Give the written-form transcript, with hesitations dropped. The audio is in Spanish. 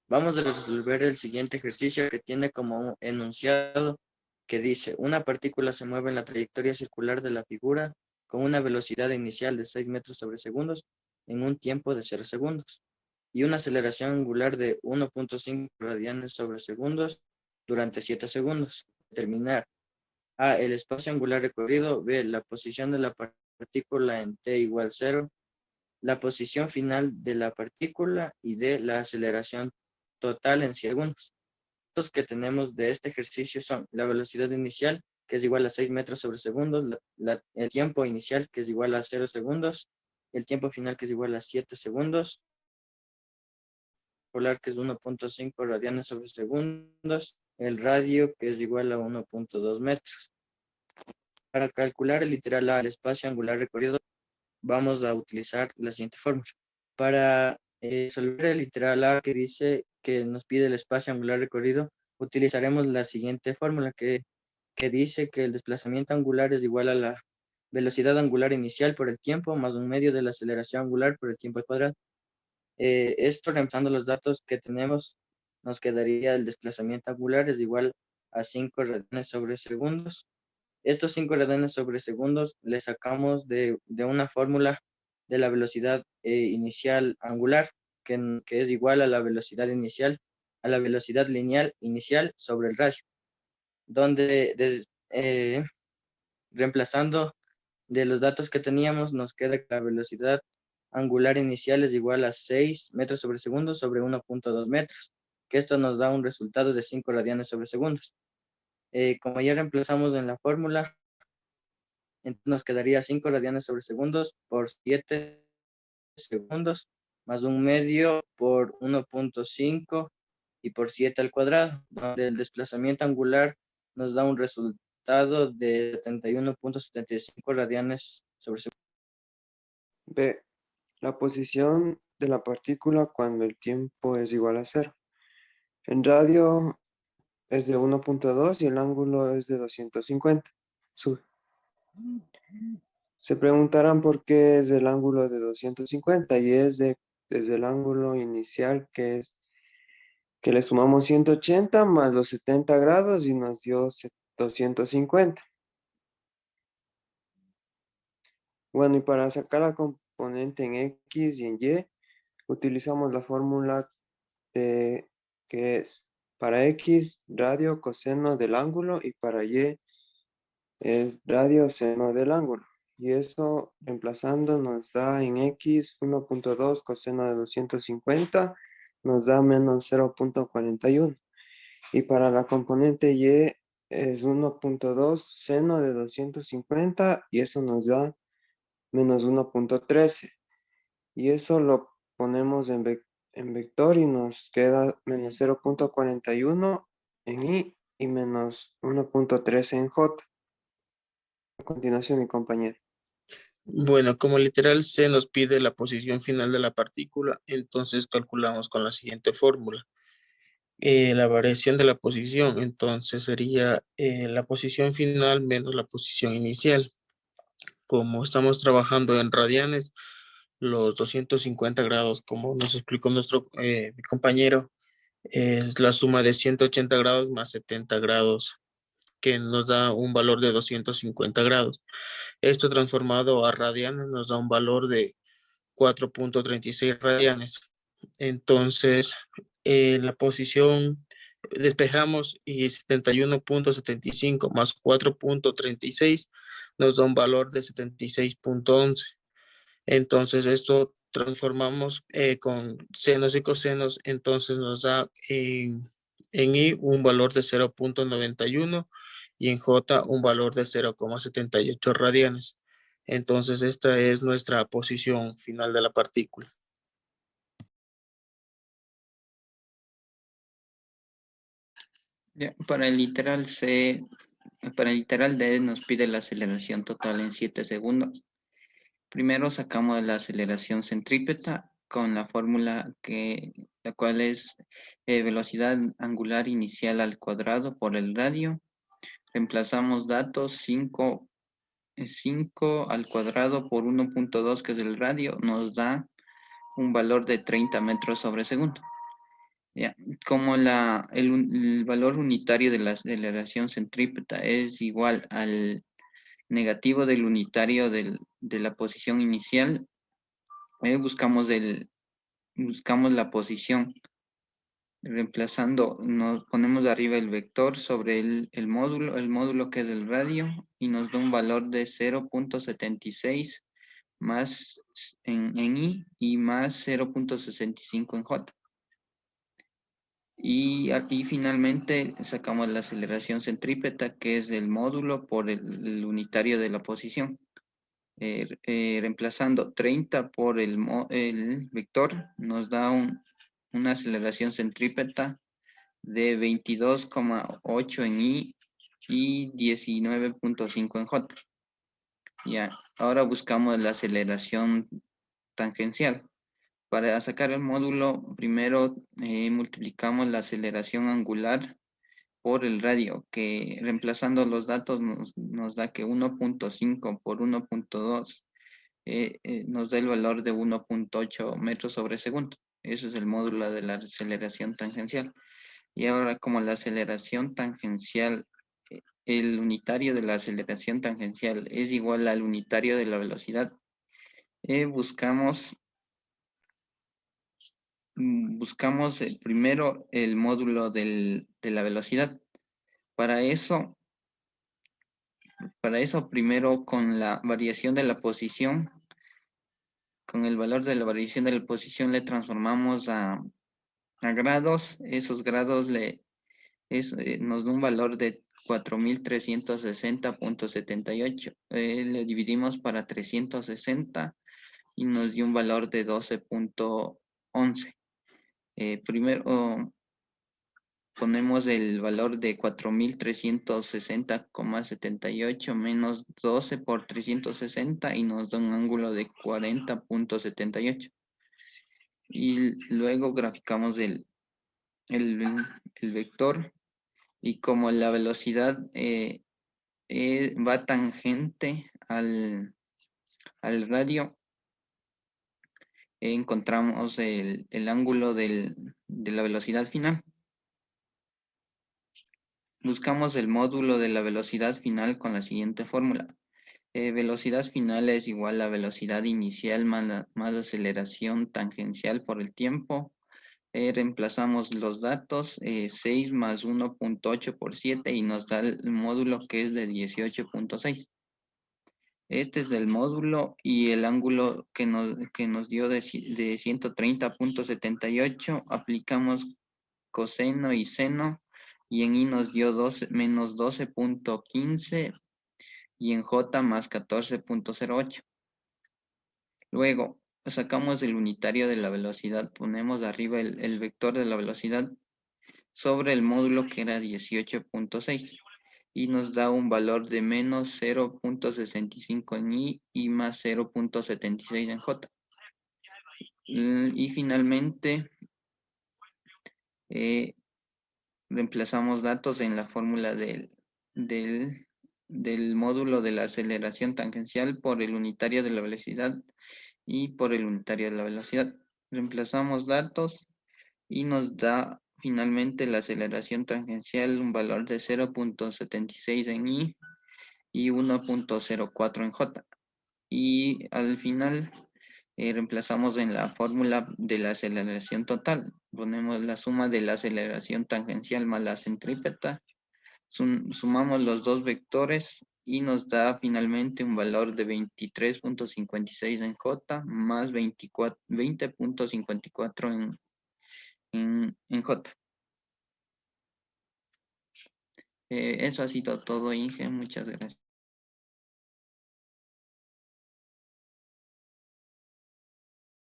Vamos a resolver el siguiente ejercicio que tiene como enunciado que dice, una partícula se mueve en la trayectoria circular de la figura con una velocidad inicial de 6 metros sobre segundos en un tiempo de 0 segundos y una aceleración angular de 1.5 radianes sobre segundos durante 7 segundos. Determinar A, el espacio angular recorrido, B, la posición de la partícula en t igual 0, la posición final de la partícula y D, la aceleración total en segundos. Los que tenemos de este ejercicio son la velocidad inicial, que es igual a 6 metros sobre segundos, el tiempo inicial, que es igual a 0 segundos, el tiempo final, que es igual a 7 segundos, polar, que es 1.5 radianes sobre segundos, el radio, que es igual a 1.2 metros. Para calcular el literal A, el espacio angular recorrido, vamos a utilizar la siguiente fórmula. Para resolver el literal A que dice que nos pide el espacio angular recorrido, utilizaremos la siguiente fórmula que dice que el desplazamiento angular es igual a la velocidad angular inicial por el tiempo más un medio de la aceleración angular por el tiempo al cuadrado. Esto, reemplazando los datos que tenemos, nos quedaría el desplazamiento angular es igual a 5 radianes sobre segundos. Estos 5 radianes sobre segundos le sacamos de una fórmula de la velocidad inicial angular, que es igual a la velocidad inicial, a la velocidad lineal inicial sobre el radio, donde reemplazando de los datos que teníamos, nos queda que la velocidad angular inicial es igual a 6 metros sobre segundo sobre 1.2 metros, que esto nos da un resultado de 5 radianes sobre segundos. Como ya reemplazamos en la fórmula, entonces nos quedaría 5 radianes sobre segundos por 7 segundos, más un medio por 1.5 y por 7 al cuadrado, donde el desplazamiento angular nos da un resultado de 71.75 radianes sobre segundo. B. La posición de la partícula cuando el tiempo es igual a 0. En radio es de 1.2 y el ángulo es de 250. Sube. Se preguntarán por qué es el ángulo de 250 y es desde el ángulo inicial que le sumamos 180 más los 70 grados y nos dio 250. Bueno, y para sacar la componente en X y en Y, utilizamos la fórmula que es para X radio coseno del ángulo y para Y es radio seno del ángulo. Y eso reemplazando nos da en X 1.2 coseno de 250 nos da menos 0.41. Y para la componente Y es 1.2 seno de 250 y eso nos da menos 1.13. Y eso lo ponemos en vector y nos queda menos 0.41 en y menos 1.13 en J. A continuación, mi compañero. Bueno, como literal se nos pide la posición final de la partícula, entonces calculamos con la siguiente fórmula. La variación de la posición, entonces sería la posición final menos la posición inicial. Como estamos trabajando en radianes, los 250 grados, como nos explicó mi compañero, es la suma de 180 grados más 70 grados, que nos da un valor de 250 grados. Esto transformado a radianes nos da un valor de 4.36 radianes. Entonces, la posición despejamos y 71.75 más 4.36 nos da un valor de 76.11. Entonces, esto transformamos con senos y cosenos, entonces nos da en I un valor de 0.91 y en J un valor de 0.78 radianes. Entonces, esta es nuestra posición final de la partícula. Ya, para el literal D nos pide la aceleración total en 7 segundos. Primero sacamos la aceleración centrípeta con la fórmula la cual es velocidad angular inicial al cuadrado por el radio. Reemplazamos datos 5 al cuadrado por 1.2 que es el radio, nos da un valor de 30 metros sobre segundo. Ya, como el valor unitario de la aceleración centrípeta es igual al negativo del unitario de la posición inicial, buscamos la posición. Reemplazando, nos ponemos de arriba el vector sobre el módulo que es el radio, y nos da un valor de 0.76 más en I y más 0.65 en J. Y aquí finalmente sacamos la aceleración centrípeta, que es el módulo por el unitario de la posición. Reemplazando 30 por el vector, nos da una aceleración centrípeta de 22,8 en I y 19,5 en J. Ya, ahora buscamos la aceleración tangencial. Para sacar el módulo, primero multiplicamos la aceleración angular por el radio, que reemplazando los datos nos da que 1.5 por 1.2 nos da el valor de 1.8 metros sobre segundo. Ese es el módulo de la aceleración tangencial. Y ahora, como la aceleración tangencial, el unitario de la aceleración tangencial es igual al unitario de la velocidad, buscamos primero el módulo de la velocidad. Para eso primero con la variación de la posición, con el valor de la variación de la posición le transformamos a grados. Esos grados nos da un valor de 4.360.78. Le dividimos para 360 y nos dio un valor de 12.11. Primero ponemos el valor de 4.360,78 menos 12 por 360 y nos da un ángulo de 40.78. Y luego graficamos el vector, y como la velocidad va tangente al radio, encontramos el ángulo de la velocidad final. Buscamos el módulo de la velocidad final con la siguiente fórmula. Velocidad final es igual a velocidad inicial más aceleración tangencial por el tiempo. Reemplazamos los datos, 6 más 1.8 por 7, y nos da el módulo que es de 18.6. Este es del módulo, y el ángulo que nos dio de 130.78, aplicamos coseno y seno, y en I nos dio menos 12.15 y en J más 14.08. Luego sacamos el unitario de la velocidad, ponemos arriba el vector de la velocidad sobre el módulo que era 18.6 y nos da un valor de menos 0.65 en I y más 0.76 en J. Y finalmente reemplazamos datos en la fórmula del módulo de la aceleración tangencial por el unitario de la velocidad y por el unitario de la velocidad. Reemplazamos datos y nos da finalmente la aceleración tangencial, un valor de 0.76 en I y 1.04 en J. Y al final reemplazamos en la fórmula de la aceleración total. Ponemos la suma de la aceleración tangencial más la centrípeta. Sumamos los dos vectores y nos da finalmente un valor de 23.56 en J más 20.54 en J. Eso ha sido todo, Inge. Muchas gracias.